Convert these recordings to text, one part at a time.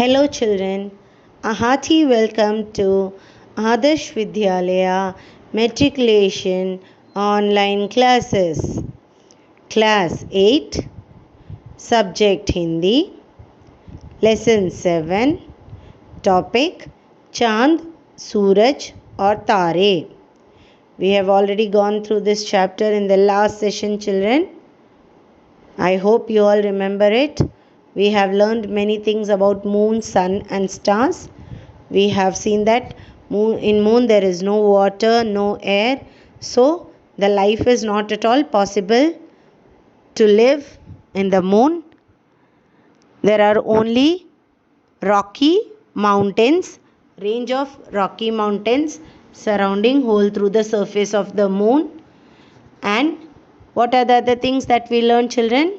Hello children, a hearty welcome to Adarsh Vidyalaya Matriculation Online Classes. Class 8, Subject Hindi, Lesson 7, Topic Chand, Suraj or Tare. We have already gone through this chapter in the last session, children. I hope you all remember it. We have learned many things about moon, sun and stars. We have seen that in moon there is no water, no air. So the life is not at all possible to live in the moon. There are only rocky mountains, range of rocky mountains surrounding whole through the surface of the moon. And what are the other things that we learn, children?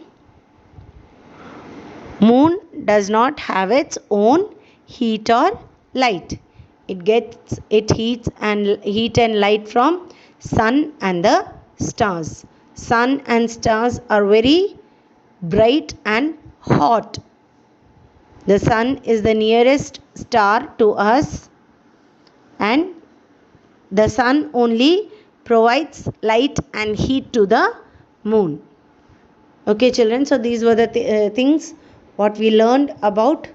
Moon does not have its own heat or light. It gets heat and light from sun and the stars. Sun and stars are very bright and hot. The sun is the nearest star to us, and the sun only provides light and heat to the moon. Okay children, so these were the things what we learned about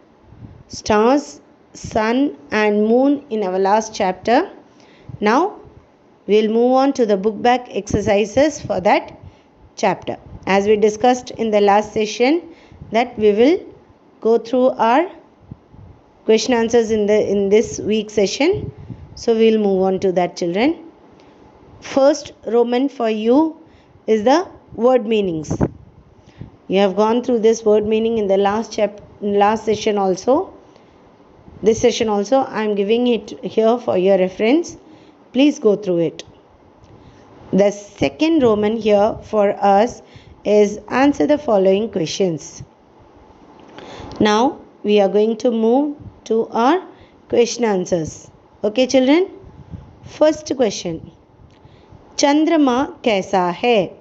stars, sun and moon in our last chapter. Now we'll move on to the book back exercises for that chapter. As we discussed in the last session that we will go through our question answers in this week session. So we'll move on to that, children. First Roman for you is the word meanings. You have gone through this word meaning in the last session also. This session also I am giving it here for your reference. Please go through it. The second Roman here for us is answer the following questions. Now we are going to move to our question answers. Okay children? First question. Chandrama kaisa hai?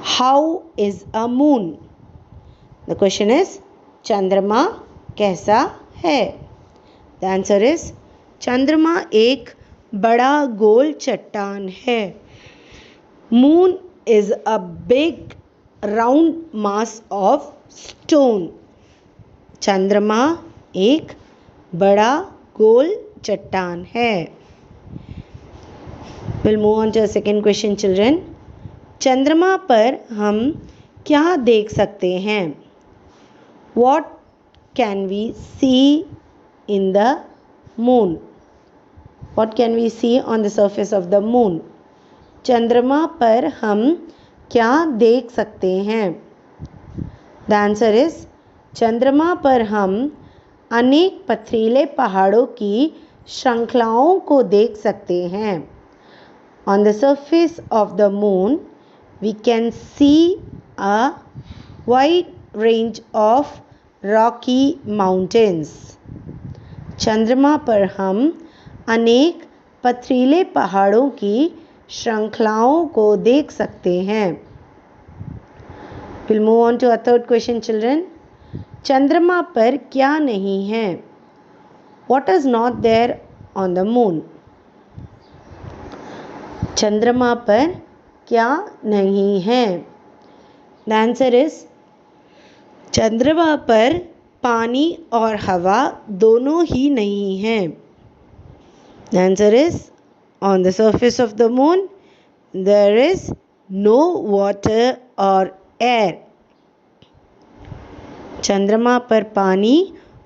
How is a moon? The question is Chandrama kaisa hai? The answer is Chandrama एक बड़ा गोल चट्टान है. Moon is a big round mass of stone. Chandrama एक बड़ा गोल चट्टान है. We'll move on to the second question, children. चंद्रमा पर हम क्या देख सकते हैं? What can we see in the moon? What can we see on the surface of the moon? चंद्रमा पर हम क्या देख सकते हैं? The answer is चंद्रमा पर हम अनेक पथरीले पहाड़ों की श्रृंखलाओं को देख सकते हैं. On the surface of the moon, we can see a wide range of rocky mountains. चंद्रमा पर हम अनेक पथरीले पहाड़ों की श्रृंखलाओं को देख सकते हैं. We'll move on to a third question, children. चंद्रमा पर क्या नहीं है? What is not there on the moon? चंद्रमा पर क्या नहीं है? The answer is चंद्रमा पर पानी और हवा दोनों ही नहीं हैं. The answer is on the surface of the moon there is no water or air. चंद्रमा पर पानी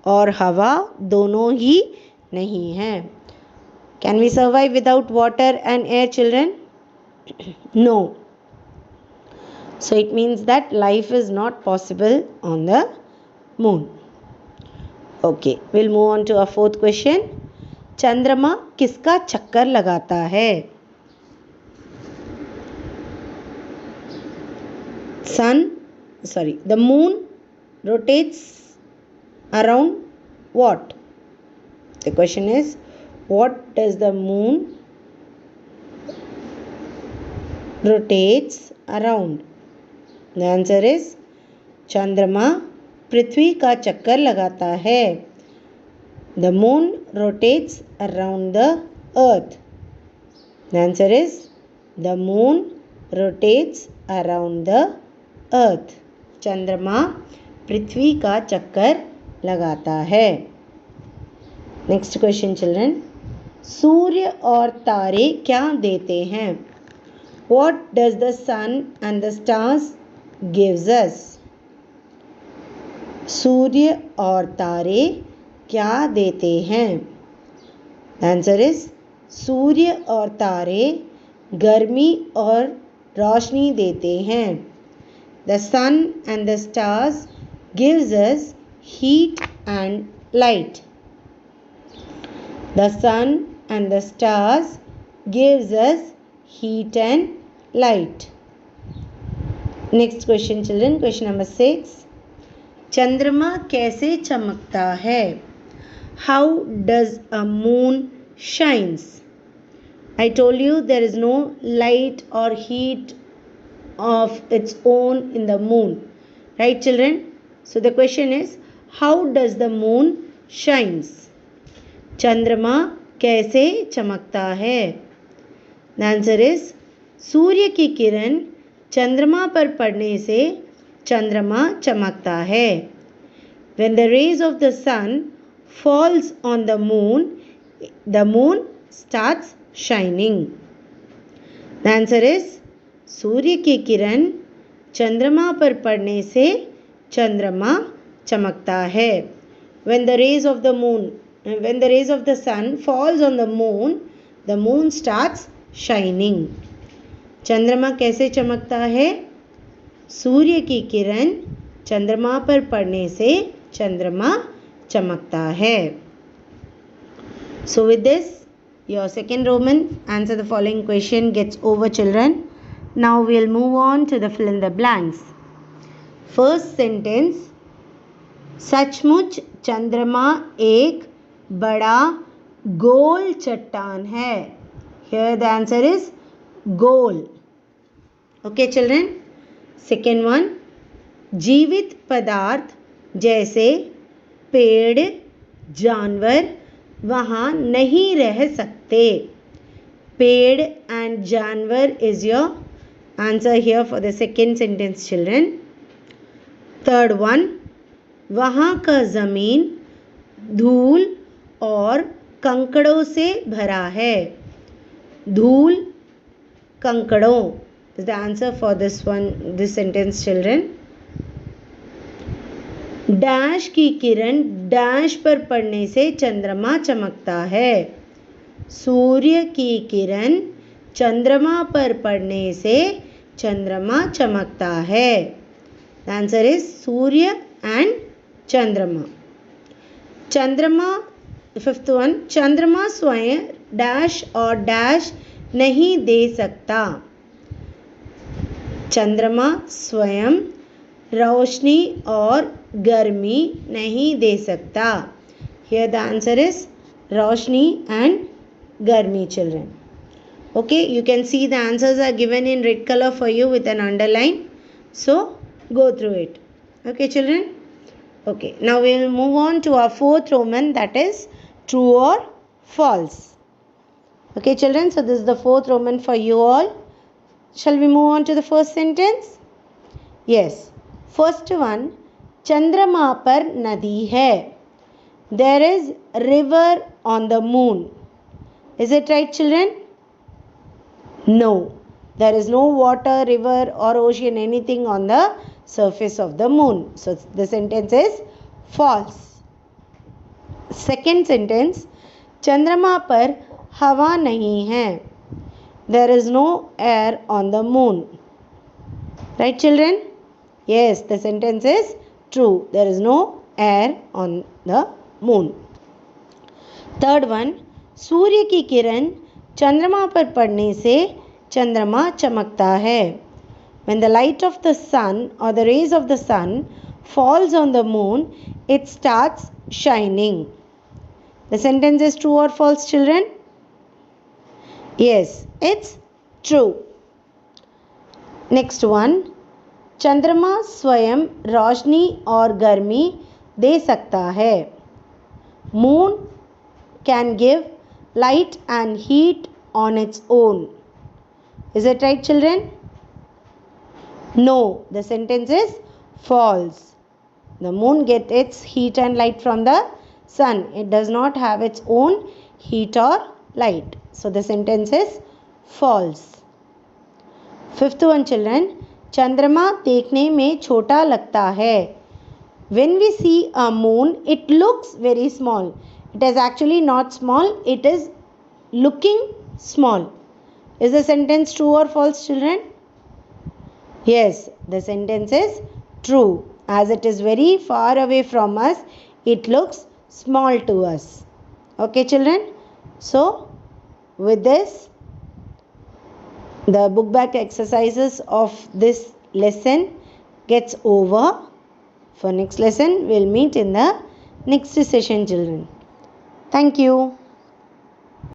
और हवा दोनों ही नहीं हैं. Can we survive without water and air, children? No. So it means that life is not possible on the moon. Okay, we'll move on to our fourth question. चंद्रमा किसका चक्कर लगाता है? The moon rotates around what? The question is, what does the moon rotates around? The answer is Chandrama पृथ्वी का चक्कर लगाता है? The moon rotates around the earth. The answer is the moon rotates around the earth. चंद्रमा पृथ्वी का चक्कर लगाता है. Next question children. सूर्य और तारे क्या देते हैं? What does the sun and the stars gives us? सूर्य और तारे क्या देते हैं? The answer is सूर्य और तारे गर्मी और रोशनी देते हैं. The sun and the stars gives us heat and light. The sun and the stars gives us heat and light. Next question children, question number 6. चंद्रमा कैसे चमकता है? How does a moon shines? I told you there is no light or heat of its own in the moon. Right children? So the question is, how does the moon shines? चंद्रमा कैसे चमकता है? The answer is सूर्य की किरण चंद्रमा पर पड़ने से चंद्रमा चमकता है. When the rays of the sun falls on the moon starts shining. The answer is सूर्य की किरण चंद्रमा पर पड़ने से चंद्रमा चमकता है. When the rays of the sun falls on the moon starts shining. चंद्रमा कैसे चमकता है? सूर्य की किरण चंद्रमा पर पड़ने से चंद्रमा चमकता है. So with this, your second Roman answer the following question gets over children. Now we'll move on to the fill in the blanks. First sentence, सचमुच चंद्रमा एक बड़ा गोल चट्टान है. Here the answer is goal. Okay children. Second one, जीवित पदार्थ जैसे पेड़ जानवर वहाँ नहीं रह सकते. पेड़ and जानवर is your answer here for the second sentence children. Third one, वहाँ का ज़मीन धूल और कंकड़ों से भरा है. धूल कंकड़ों is the answer for this sentence children. Dash की किरण डैश पर पड़ने से चंद्रमा चमकता है. सूर्य की किरण चंद्रमा पर पड़ने से चंद्रमा चमकता है. The answer is Surya and चंद्रमा. चंद्रमा, फिफ्थ वन, चंद्रमा स्वयं डैश और डैश नहीं दे सकता. चंद्रमा स्वयं रोशनी और गर्मी नहीं दे सकता. Here the answer is Roshni and गर्मी children. Okay, you can see the answers are given in red color for you with an underline. So go through it. Okay children. Okay, now we will move on to our fourth Roman, that is true or false. Okay children, so this is the fourth Roman for you all. Shall we move on to the first sentence? Yes. First one, चंद्रमा पर नदी है. There is river on the moon. Is it right children? No. There is no water, river or ocean, anything on the surface of the moon. So the sentence is false. Second sentence, चंद्रमा पर हवा नहीं है. There is no air on the moon. Right children? Yes, the sentence is true. There is no air on the moon. Third one, सूर्य की किरण चंद्रमा पर पड़ने से चंद्रमा चमकता है. When the light of the sun or the rays of the sun falls on the moon, it starts shining. The sentence is true or false children? Yes, it's true. Next one, चंद्रमा स्वयं रोशनी और गर्मी दे सकता है. Moon can give light and heat on its own. Is it right, children? No, the sentence is false. The moon gets its heat and light from the sun. It does not have its own heat or light. So the sentence is false. Fifth one, children. चंद्रमा देखने में छोटा लगता है. When we see a moon, it looks very small. It is actually not small. It is looking small. Is the sentence true or false, children? Yes, the sentence is true. As it is very far away from us, it looks small to us. Okay, children? So, with this, the book back exercises of this lesson gets over. For next lesson, we'll meet in the next session, children. Thank you.